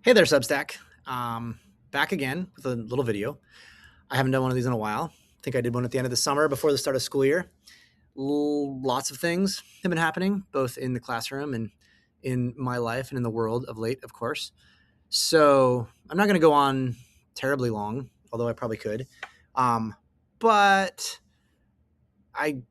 Hey there, Substack. Back again with a little video. I haven't done one of these in a while. I think I did one at the end of the summer before the start of school year. Lots of things have been happening, both in the classroom and in my life and in the world of late, of course. So I'm not going to go on terribly long, although I probably could. But I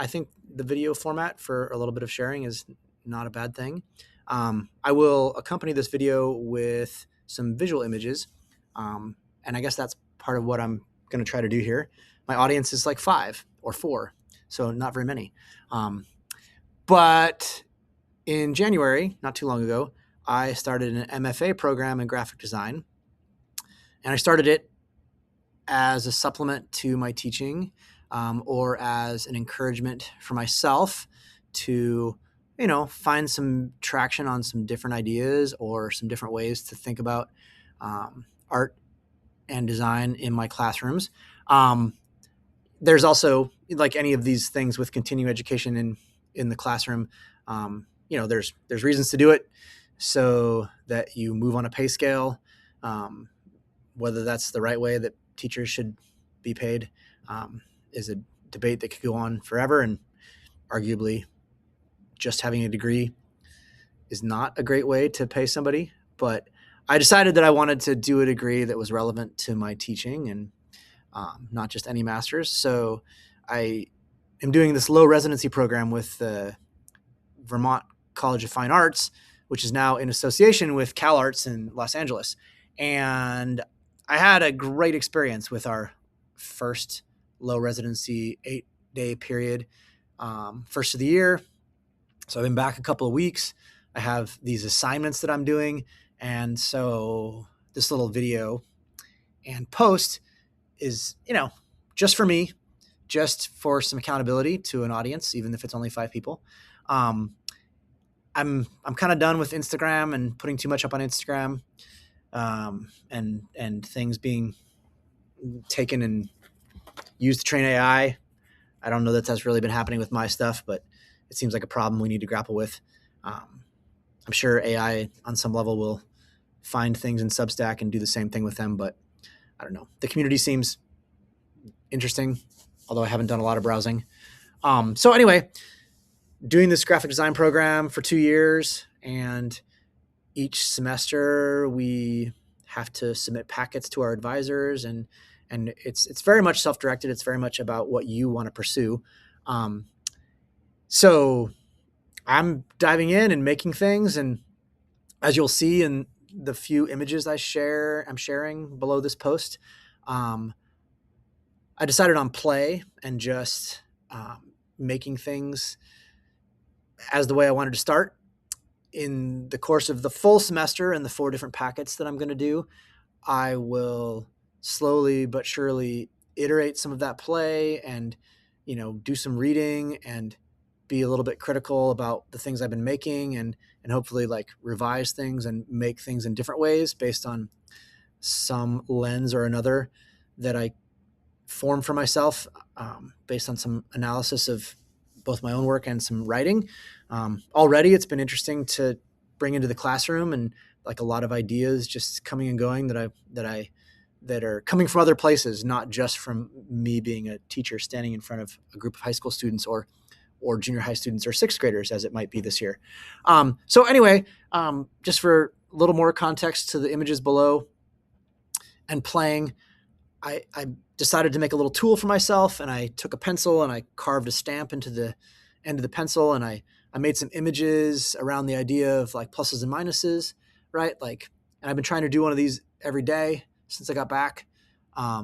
think the video format for a little bit of sharing is not a bad thing. I will accompany this video with some visual images. And I guess that's part of what I'm going to try to do here. My audience is like 5 or 4, so not very many. But in January, not too long ago, I started an MFA program in graphic design. And I started it as a supplement to my teaching, or as an encouragement for myself to, find some traction on some different ideas or some different ways to think about art and design in my classrooms. There's also, like any of these things with continuing education in the classroom, there's reasons to do it so that you move on a pay scale, whether that's the right way that teachers should be paid is a debate that could go on forever, and arguably just having a degree is not a great way to pay somebody. But I decided that I wanted to do a degree that was relevant to my teaching and not just any master's. So I am doing this low residency program with the Vermont College of Fine Arts, which is now in association with Cal Arts in Los Angeles. And I had a great experience with our first low residency 8-day period, first of the year. So I've been back a couple of weeks. I have these assignments that I'm doing. And so this little video and post is, just for me, just for some accountability to an audience, even if it's only 5 people. I'm kind of done with Instagram and putting too much up on Instagram, and things being taken and used to train AI. I don't know that that's really been happening with my stuff, but it seems like a problem we need to grapple with. I'm sure AI on some level will find things in Substack and do the same thing with them, but I don't know. The community seems interesting, although I haven't done a lot of browsing. So anyway, doing this graphic design program for 2 years, and each semester we have to submit packets to our advisors, and it's very much self-directed. It's very much about what you want to pursue. So I'm diving in and making things, and as you'll see in the few images I'm sharing below this post, I decided on play and just making things as the way I wanted to start. In the course of the full semester and the 4 different packets that I'm going to do, I will slowly but surely iterate some of that play and, do some reading and be a little bit critical about the things I've been making, and hopefully like revise things and make things in different ways based on some lens or another that I form for myself, based on some analysis of both my own work and some writing. Already it's been interesting to bring into the classroom, and like a lot of ideas just coming and going that are coming from other places, not just from me being a teacher standing in front of a group of high school students or junior high students or 6th graders, as it might be this year. So anyway, just for a little more context to the images below and playing, I decided to make a little tool for myself, and I took a pencil and I carved a stamp into the end of the pencil, and I made some images around the idea of like pluses and minuses, right? Like, and I've been trying to do one of these every day since I got back. I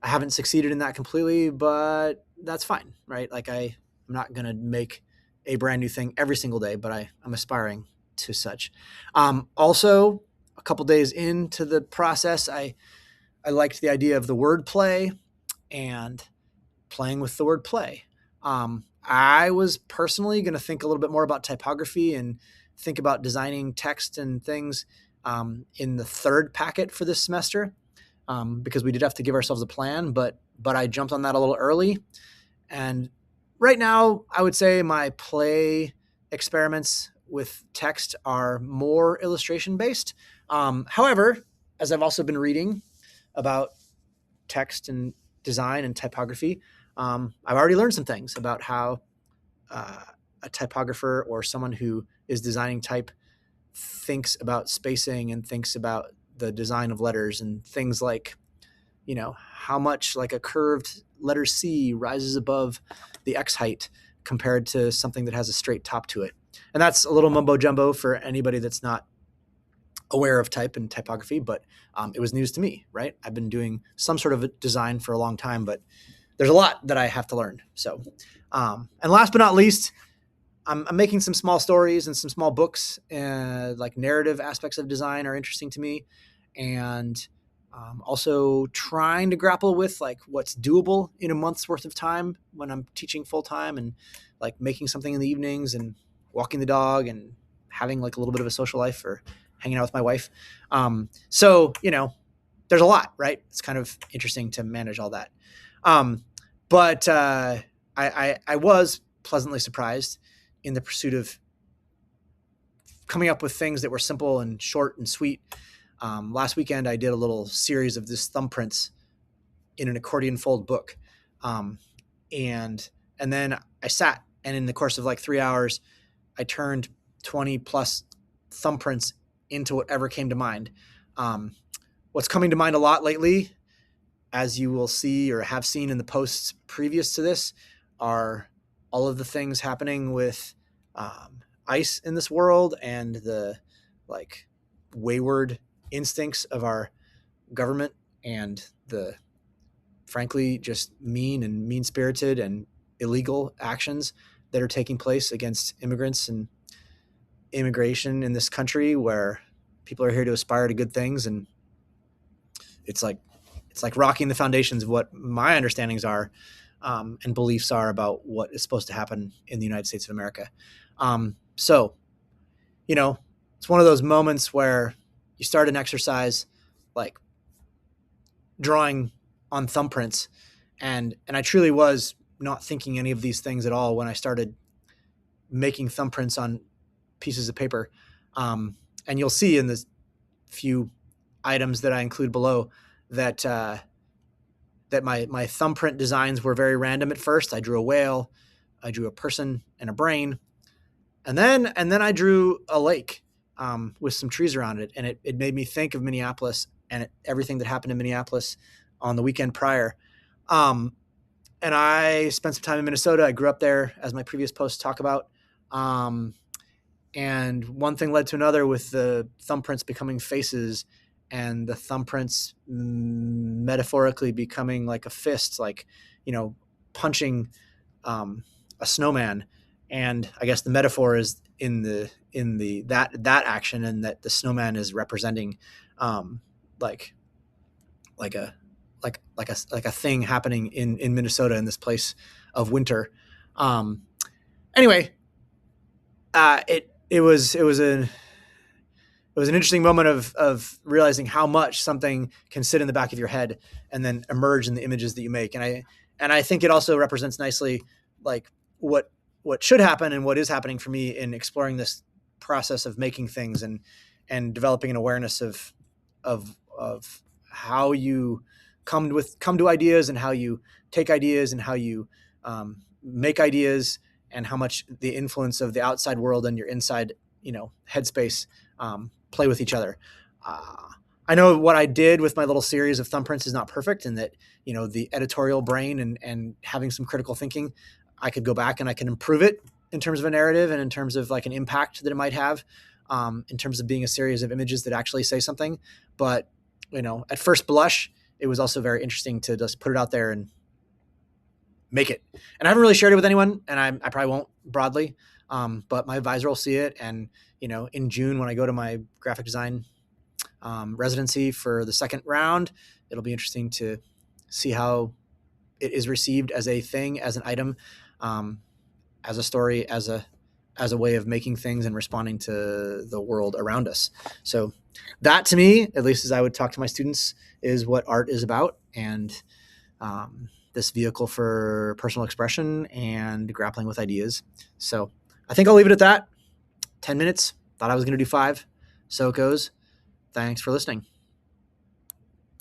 haven't succeeded in that completely, but that's fine, right? Like I'm not going to make a brand new thing every single day, but I'm aspiring to such. Also, a couple days into the process, I liked the idea of the word play and playing with the word play. I was personally going to think a little bit more about typography and think about designing text and things in the 3rd packet for this semester, because we did have to give ourselves a plan, but I jumped on that a little early. And right now, I would say my play experiments with text are more illustration based. However, as I've also been reading about text and design and typography, I've already learned some things about how a typographer or someone who is designing type thinks about spacing and thinks about the design of letters and things like, how much like a curved letter C rises above the X height compared to something that has a straight top to it. And that's a little mumbo jumbo for anybody that's not aware of type and typography, but it was news to me, right? I've been doing some sort of design for a long time, but there's a lot that I have to learn. So, and last but not least, I'm making some small stories and some small books. Like narrative aspects of design are interesting to me, and also trying to grapple with like what's doable in a month's worth of time when I'm teaching full time, and like making something in the evenings and walking the dog and having like a little bit of a social life or hanging out with my wife. So there's a lot, right? It's kind of interesting to manage all that. But I was pleasantly surprised in the pursuit of coming up with things that were simple and short and sweet. Last weekend, I did a little series of this thumbprints in an accordion fold book. And then I sat, and in the course of like 3 hours, I turned 20 plus thumbprints into whatever came to mind. What's coming to mind a lot lately, as you will see or have seen in the posts previous to this, are all of the things happening with ICE in this world and the like wayward instincts of our government and the frankly just mean-spirited and illegal actions that are taking place against immigrants and immigration in this country, where people are here to aspire to good things. And it's like rocking the foundations of what my understandings are and beliefs are about what is supposed to happen in the United States of America. So, it's one of those moments where you start an exercise like drawing on thumbprints, and I truly was not thinking any of these things at all when I started making thumbprints on pieces of paper. And you'll see in the few items that I include below that my thumbprint designs were very random at first. I drew a whale, I drew a person and a brain, and then I drew a lake with some trees around it, and it made me think of Minneapolis and everything that happened in Minneapolis on the weekend prior. And I spent some time in Minnesota. I grew up there, as my previous posts talk about. And one thing led to another, with the thumbprints becoming faces and the thumbprints metaphorically becoming like a fist, like, punching a snowman. And I guess the metaphor is in that action, and that the snowman is representing like a thing happening in Minnesota, in this place of winter. Anyway, it was an interesting moment of realizing how much something can sit in the back of your head and then emerge in the images that you make. And I think it also represents nicely like what should happen and what is happening for me in exploring this process of making things and developing an awareness of how you come to ideas, and how you take ideas, and how you make ideas, and how much the influence of the outside world and your inside, headspace play with each other. I know what I did with my little series of thumbprints is not perfect, and that, the editorial brain and having some critical thinking, I could go back and I can improve it in terms of a narrative and in terms of like an impact that it might have, in terms of being a series of images that actually say something. But, at first blush, it was also very interesting to just put it out there and make it. And I haven't really shared it with anyone, and I probably won't broadly, but my advisor will see it. And, in June, when I go to my graphic design residency for the second round, it'll be interesting to see how it is received as a thing, as an item, as a story, as a way of making things and responding to the world around us. So that, to me, at least as I would talk to my students, is what art is about. And this vehicle for personal expression and grappling with ideas. So I think I'll leave it at that. 10 minutes. Thought I was going to do 5. So it goes. Thanks for listening.